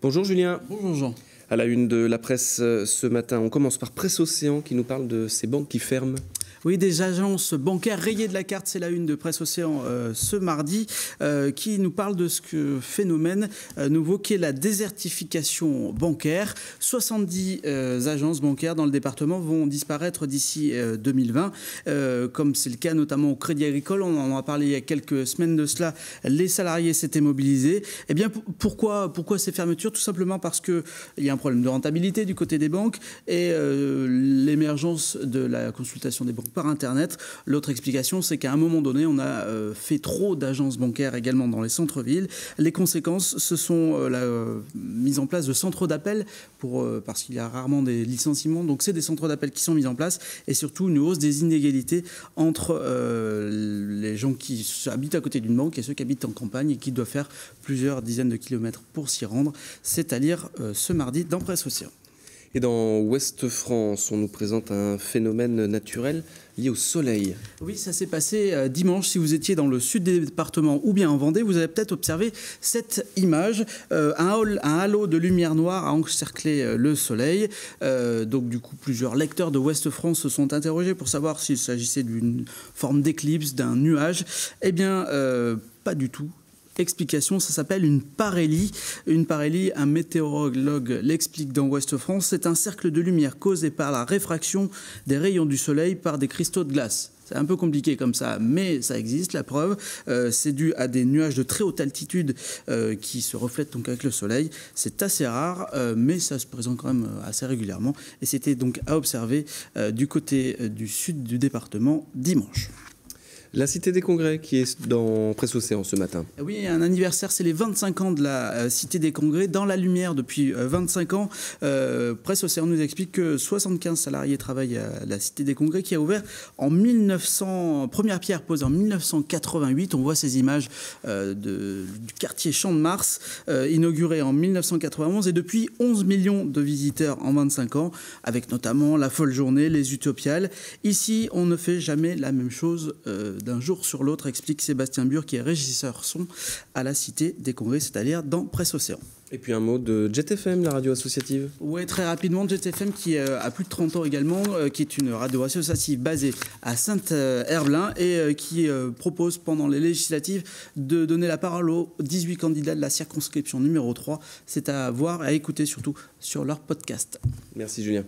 Bonjour Julien. Bonjour Jean. À la une de la presse ce matin, on commence par Presse Océan qui nous parle de ces banques qui ferment. Oui, des agences bancaires rayées de la carte, c'est la une de Presse Océan ce mardi, qui nous parle de ce phénomène nouveau qui est la désertification bancaire. 70 agences bancaires dans le département vont disparaître d'ici 2020, comme c'est le cas notamment au Crédit Agricole. On en a parlé il y a quelques semaines de cela. Les salariés s'étaient mobilisés. Eh bien, pourquoi ces fermetures? Tout simplement parce qu'il y a un problème de rentabilité du côté des banques et l'émergence de la consultation des banques par Internet. L'autre explication, c'est qu'à un moment donné, on a fait trop d'agences bancaires également dans les centres-villes. Les conséquences, ce sont la mise en place de centres d'appel parce qu'il y a rarement des licenciements. Donc, c'est des centres d'appel qui sont mis en place et surtout une hausse des inégalités entre les gens qui habitent à côté d'une banque et ceux qui habitent en campagne et qui doivent faire plusieurs dizaines de kilomètres pour s'y rendre. C'est à lire ce mardi dans Presse Océan. Et dans Ouest France, on nous présente un phénomène naturel lié au soleil. Oui, ça s'est passé dimanche. Si vous étiez dans le sud des départements ou bien en Vendée, vous avez peut-être observé cette image. Un halo de lumière noire a encerclé le soleil. Donc du coup, plusieurs lecteurs de Ouest France se sont interrogés pour savoir s'il s'agissait d'une forme d'éclipse, d'un nuage. Eh bien, pas du tout. Explication, ça s'appelle une parélie. Une parélie, un météorologue l'explique dans Ouest France, c'est un cercle de lumière causé par la réfraction des rayons du soleil par des cristaux de glace. C'est un peu compliqué comme ça, mais ça existe, la preuve. C'est dû à des nuages de très haute altitude qui se reflètent donc avec le soleil. C'est assez rare, mais ça se présente quand même assez régulièrement. Et c'était donc à observer du côté du sud du département dimanche. La Cité des Congrès qui est dans Presse Océan ce matin. Oui, un anniversaire, c'est les 25 ans de la Cité des Congrès, dans la lumière depuis 25 ans. Presse Océan nous explique que 75 salariés travaillent à la Cité des Congrès qui a ouvert en 1900, première pierre posée en 1988. On voit ces images du quartier Champ de Mars, inauguré en 1991 et depuis 11 millions de visiteurs en 25 ans, avec notamment la folle journée, les utopiales. Ici, on ne fait jamais la même chose d'un jour sur l'autre, explique Sébastien Bure, qui est régisseur son à la Cité des Congrès, c'est-à-dire dans Presse Océan. Et puis un mot de Jet FM, la radio associative. Oui, très rapidement, Jet FM qui a plus de 30 ans également, qui est une radio associative basée à Saint-Herblain et qui propose pendant les législatives de donner la parole aux 18 candidats de la circonscription numéro 3. C'est à voir et à écouter surtout sur leur podcast. Merci Julien.